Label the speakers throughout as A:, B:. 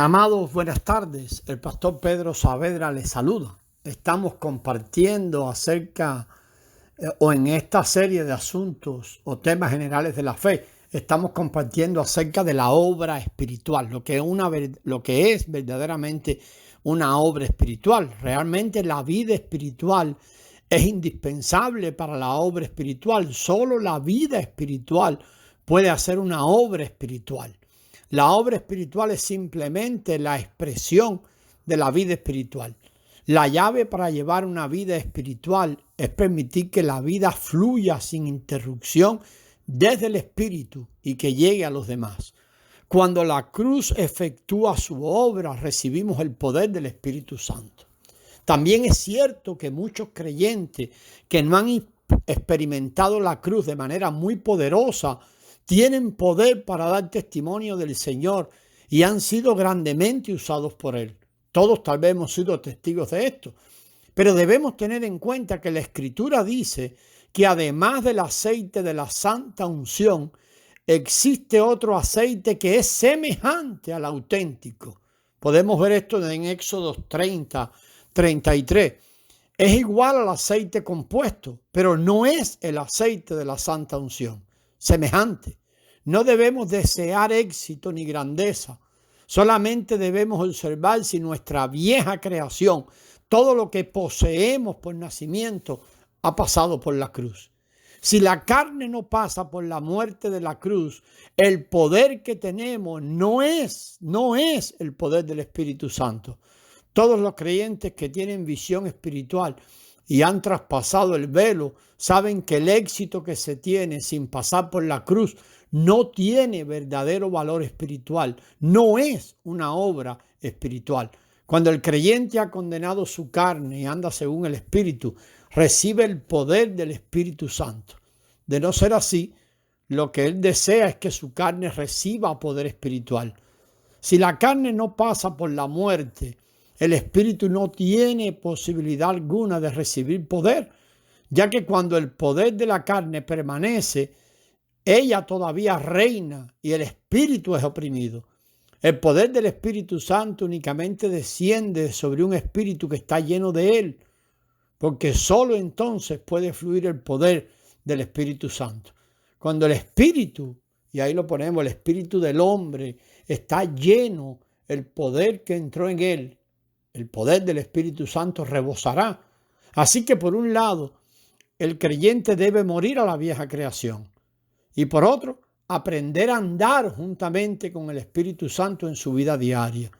A: Amados, buenas tardes. El pastor Pedro Saavedra les saluda. Estamos compartiendo acerca o en esta serie de asuntos o temas generales de la fe. Estamos compartiendo acerca de la obra espiritual, lo que es verdaderamente una obra espiritual. Realmente la vida espiritual es indispensable para la obra espiritual. Solo la vida espiritual puede hacer una obra espiritual. La obra espiritual es simplemente la expresión de la vida espiritual. La llave para llevar una vida espiritual es permitir que la vida fluya sin interrupción desde el espíritu y que llegue a los demás. Cuando la cruz efectúa su obra, recibimos el poder del Espíritu Santo. También es cierto que muchos creyentes que no han experimentado la cruz de manera muy poderosa tienen poder para dar testimonio del Señor y han sido grandemente usados por Él. Todos tal vez hemos sido testigos de esto, pero debemos tener en cuenta que la Escritura dice que además del aceite de la santa unción, existe otro aceite que es semejante al auténtico. Podemos ver esto en Éxodo 30:33. Es igual al aceite compuesto, pero no es el aceite de la santa unción. Semejante. No debemos desear éxito ni grandeza. Solamente debemos observar si nuestra vieja creación, todo lo que poseemos por nacimiento, ha pasado por la cruz. Si la carne no pasa por la muerte de la cruz, el poder que tenemos no es el poder del Espíritu Santo. Todos los creyentes que tienen visión espiritual y han traspasado el velo saben que el éxito que se tiene sin pasar por la cruz no tiene verdadero valor espiritual, no es una obra espiritual. Cuando el creyente ha condenado su carne y anda según el Espíritu, recibe el poder del Espíritu Santo. De no ser así, lo que él desea es que su carne reciba poder espiritual. Si la carne no pasa por la muerte, el Espíritu no tiene posibilidad alguna de recibir poder, ya que cuando el poder de la carne permanece, ella todavía reina y el Espíritu es oprimido. El poder del Espíritu Santo únicamente desciende sobre un espíritu que está lleno de Él, porque solo entonces puede fluir el poder del Espíritu Santo. Cuando el Espíritu, y ahí lo ponemos, el Espíritu del hombre está lleno, el poder que entró en él, el poder del Espíritu Santo rebosará. Así que por un lado, el creyente debe morir a la vieja creación y por otro, aprender a andar juntamente con el Espíritu Santo en su vida diaria.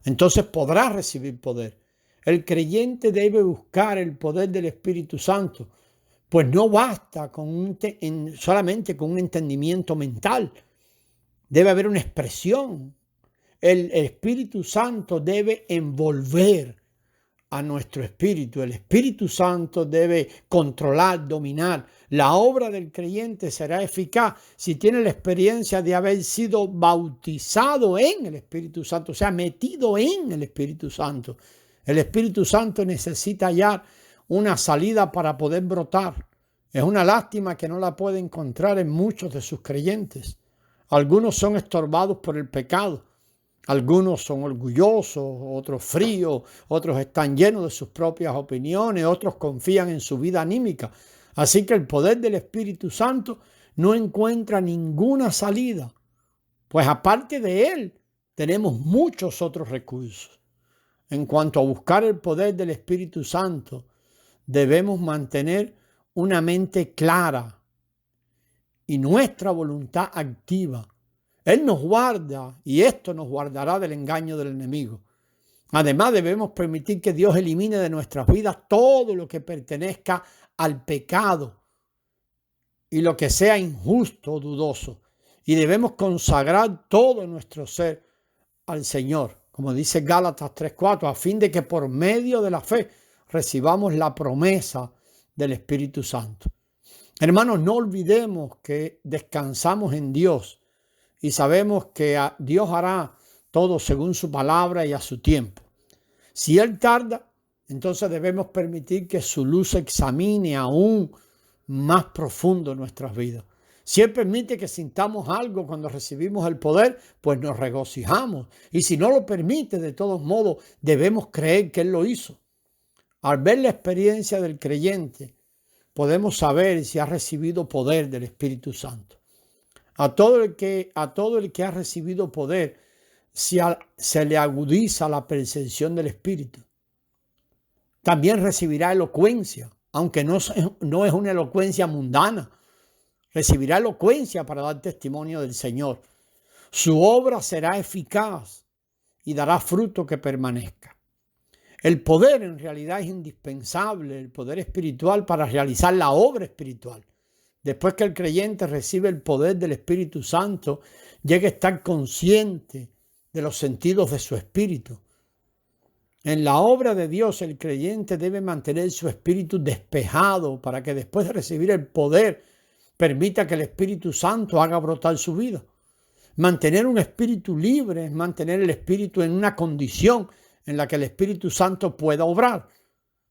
A: Entonces podrá recibir poder. El creyente debe buscar el poder del Espíritu Santo, pues no basta solamente con un entendimiento mental. Debe haber una expresión. El Espíritu Santo debe envolver a nuestro espíritu. El Espíritu Santo debe controlar, dominar. La obra del creyente será eficaz si tiene la experiencia de haber sido bautizado en el Espíritu Santo, o sea, metido en el Espíritu Santo. El Espíritu Santo necesita hallar una salida para poder brotar. Es una lástima que no la puede encontrar en muchos de sus creyentes. Algunos son estorbados por el pecado. Algunos son orgullosos, otros fríos, otros están llenos de sus propias opiniones, otros confían en su vida anímica. Así que el poder del Espíritu Santo no encuentra ninguna salida, pues aparte de él tenemos muchos otros recursos. En cuanto a buscar el poder del Espíritu Santo, debemos mantener una mente clara y nuestra voluntad activa. Él nos guarda y esto nos guardará del engaño del enemigo. Además, debemos permitir que Dios elimine de nuestras vidas todo lo que pertenezca al pecado y lo que sea injusto o dudoso. Y debemos consagrar todo nuestro ser al Señor, como dice Gálatas 3:4, a fin de que por medio de la fe recibamos la promesa del Espíritu Santo. Hermanos, no olvidemos que descansamos en Dios y sabemos que Dios hará todo según su palabra y a su tiempo. Si Él tarda, entonces debemos permitir que su luz examine aún más profundo nuestras vidas. Si Él permite que sintamos algo cuando recibimos el poder, pues nos regocijamos. Y si no lo permite, de todos modos, debemos creer que Él lo hizo. Al ver la experiencia del creyente, podemos saber si ha recibido poder del Espíritu Santo. A todo el que ha recibido poder, se le agudiza la percepción del Espíritu. También recibirá elocuencia, aunque no es una elocuencia mundana. Recibirá elocuencia para dar testimonio del Señor. Su obra será eficaz y dará fruto que permanezca. El poder en realidad es indispensable, el poder espiritual, para realizar la obra espiritual. Después que el creyente recibe el poder del Espíritu Santo, llega a estar consciente de los sentidos de su espíritu. En la obra de Dios, el creyente debe mantener su espíritu despejado para que después de recibir el poder, permita que el Espíritu Santo haga brotar su vida. Mantener un espíritu libre es mantener el espíritu en una condición en la que el Espíritu Santo pueda obrar.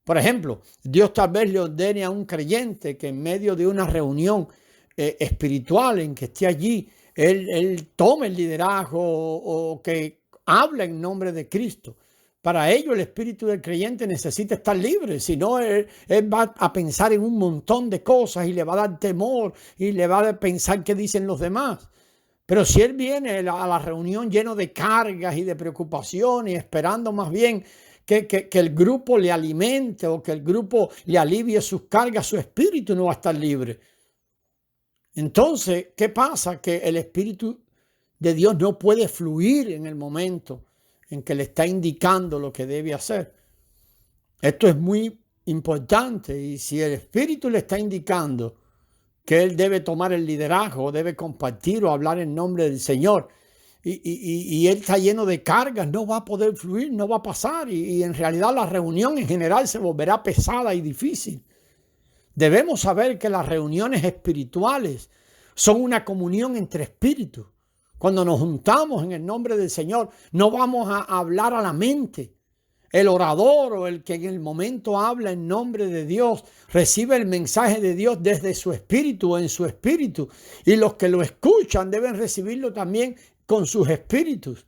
A: Por ejemplo, Dios tal vez le ordene a un creyente que en medio de una reunión espiritual en que esté allí, él tome el liderazgo o que hable en nombre de Cristo. Para ello el espíritu del creyente necesita estar libre, si no él va a pensar en un montón de cosas y le va a dar temor y le va a pensar qué dicen los demás. Pero si él viene a la reunión lleno de cargas y de preocupaciones, esperando más bien que el grupo le alimente o que el grupo le alivie sus cargas, su espíritu no va a estar libre. Entonces, ¿qué pasa? Que el Espíritu de Dios no puede fluir en el momento en que le está indicando lo que debe hacer. Esto es muy importante, y si el Espíritu le está indicando que él debe tomar el liderazgo, debe compartir o hablar en nombre del Señor, y él está lleno de cargas, no va a poder fluir, no va a pasar, y en realidad la reunión en general se volverá pesada y difícil. Debemos saber que las reuniones espirituales son una comunión entre espíritus. Cuando nos juntamos en el nombre del Señor, no vamos a hablar a la mente. El orador o el que en el momento habla en nombre de Dios recibe el mensaje de Dios desde su espíritu o en su espíritu. Y los que lo escuchan deben recibirlo también con sus espíritus.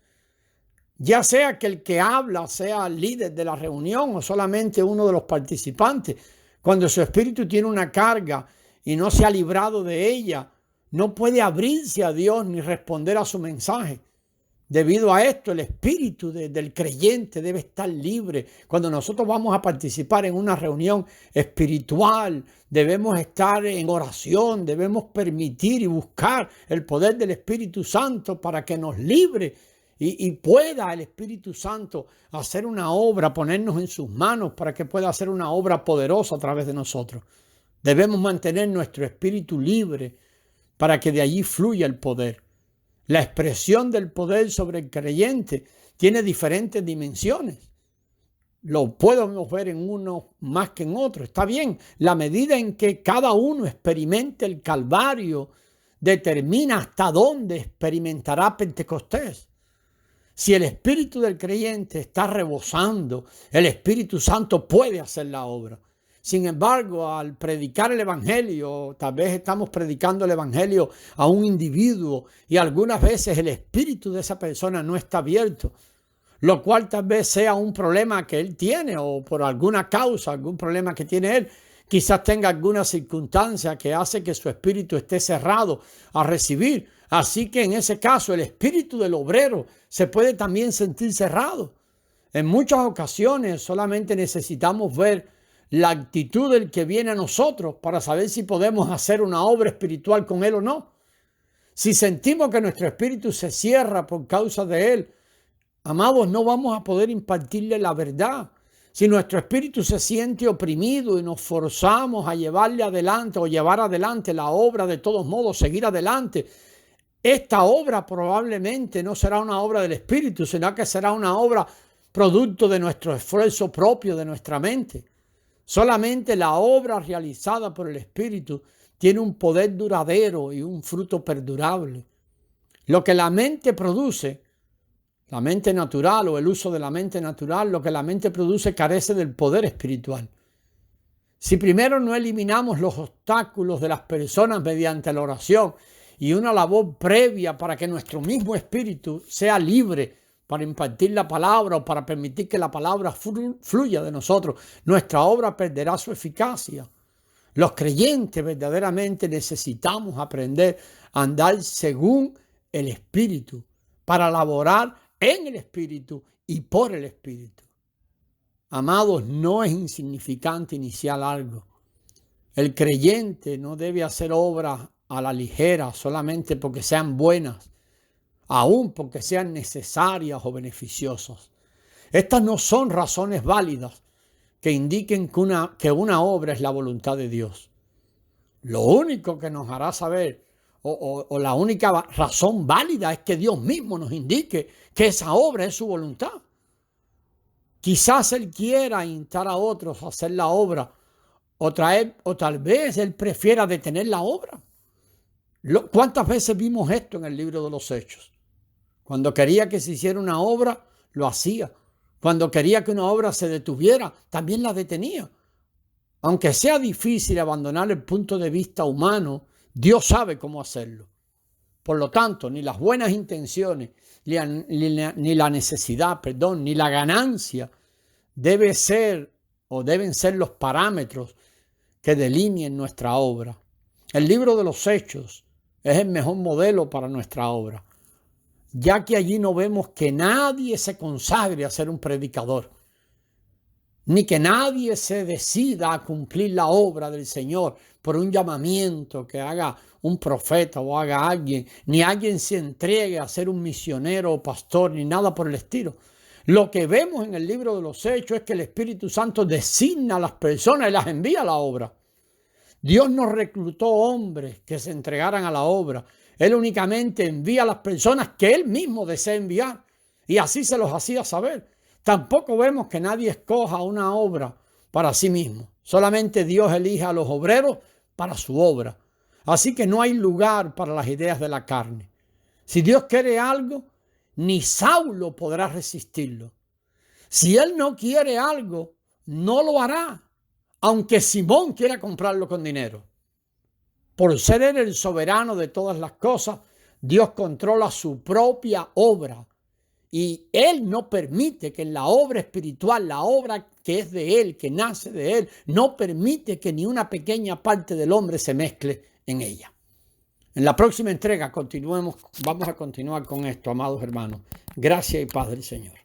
A: Ya sea que el que habla sea el líder de la reunión o solamente uno de los participantes. Cuando su espíritu tiene una carga y no se ha librado de ella, no puede abrirse a Dios ni responder a su mensaje. Debido a esto, el espíritu del creyente debe estar libre. Cuando nosotros vamos a participar en una reunión espiritual, debemos estar en oración, debemos permitir y buscar el poder del Espíritu Santo para que nos libre y pueda el Espíritu Santo hacer una obra, ponernos en sus manos para que pueda hacer una obra poderosa a través de nosotros. Debemos mantener nuestro espíritu libre para que de allí fluya el poder. La expresión del poder sobre el creyente tiene diferentes dimensiones. Lo podemos ver en uno más que en otro. Está bien, la medida en que cada uno experimente el Calvario determina hasta dónde experimentará Pentecostés. Si el espíritu del creyente está rebosando, el Espíritu Santo puede hacer la obra. Sin embargo, al predicar el evangelio, tal vez estamos predicando el evangelio a un individuo y algunas veces el espíritu de esa persona no está abierto, lo cual tal vez sea un problema que él tiene o por alguna causa, algún problema que tiene él. Quizás tenga alguna circunstancia que hace que su espíritu esté cerrado a recibir. Así que en ese caso el espíritu del obrero se puede también sentir cerrado. En muchas ocasiones solamente necesitamos ver la actitud del que viene a nosotros para saber si podemos hacer una obra espiritual con él o no. Si sentimos que nuestro espíritu se cierra por causa de él, amados, no vamos a poder impartirle la verdad. Si nuestro espíritu se siente oprimido y nos forzamos a llevarle adelante o llevar adelante la obra, de todos modos, seguir adelante, esta obra probablemente no será una obra del espíritu, sino que será una obra producto de nuestro esfuerzo propio, de nuestra mente. Solamente la obra realizada por el Espíritu tiene un poder duradero y un fruto perdurable. Lo que la mente produce, la mente natural o el uso de la mente natural, lo que la mente produce carece del poder espiritual. Si primero no eliminamos los obstáculos de las personas mediante la oración y una labor previa para que nuestro mismo espíritu sea libre para impartir la palabra o para permitir que la palabra fluya de nosotros, nuestra obra perderá su eficacia. Los creyentes verdaderamente necesitamos aprender a andar según el Espíritu para laborar en el Espíritu y por el Espíritu. Amados, no es insignificante iniciar algo. El creyente no debe hacer obras a la ligera solamente porque sean buenas, aun porque sean necesarias o beneficiosas. Estas no son razones válidas que indiquen que una obra es la voluntad de Dios. Lo único que nos hará saber, o la única razón válida, es que Dios mismo nos indique que esa obra es su voluntad. Quizás Él quiera instar a otros a hacer la obra, o tal vez Él prefiera detener la obra. ¿Cuántas veces vimos esto en el libro de los Hechos? Cuando quería que se hiciera una obra, lo hacía. Cuando quería que una obra se detuviera, también la detenía. Aunque sea difícil abandonar el punto de vista humano, Dios sabe cómo hacerlo. Por lo tanto, ni las buenas intenciones, ni la necesidad, ni la ganancia deben ser los parámetros que delineen nuestra obra. El libro de los Hechos es el mejor modelo para nuestra obra, ya que allí no vemos que nadie se consagre a ser un predicador, ni que nadie se decida a cumplir la obra del Señor por un llamamiento que haga un profeta o haga alguien, ni alguien se entregue a ser un misionero o pastor, ni nada por el estilo. Lo que vemos en el libro de los Hechos es que el Espíritu Santo designa a las personas y las envía a la obra. Dios no reclutó hombres que se entregaran a la obra. Él únicamente envía a las personas que Él mismo desea enviar, y así se los hacía saber. Tampoco vemos que nadie escoja una obra para sí mismo. Solamente Dios elige a los obreros para su obra. Así que no hay lugar para las ideas de la carne. Si Dios quiere algo, ni Saulo podrá resistirlo. Si Él no quiere algo, no lo hará, aunque Simón quiera comprarlo con dinero. Por ser Él el soberano de todas las cosas, Dios controla su propia obra. Y Él no permite que en la obra espiritual, la obra que es de Él, que nace de Él, no permite que ni una pequeña parte del hombre se mezcle en ella. En la próxima entrega vamos a continuar con esto, amados hermanos. Gracias y paz del Señor.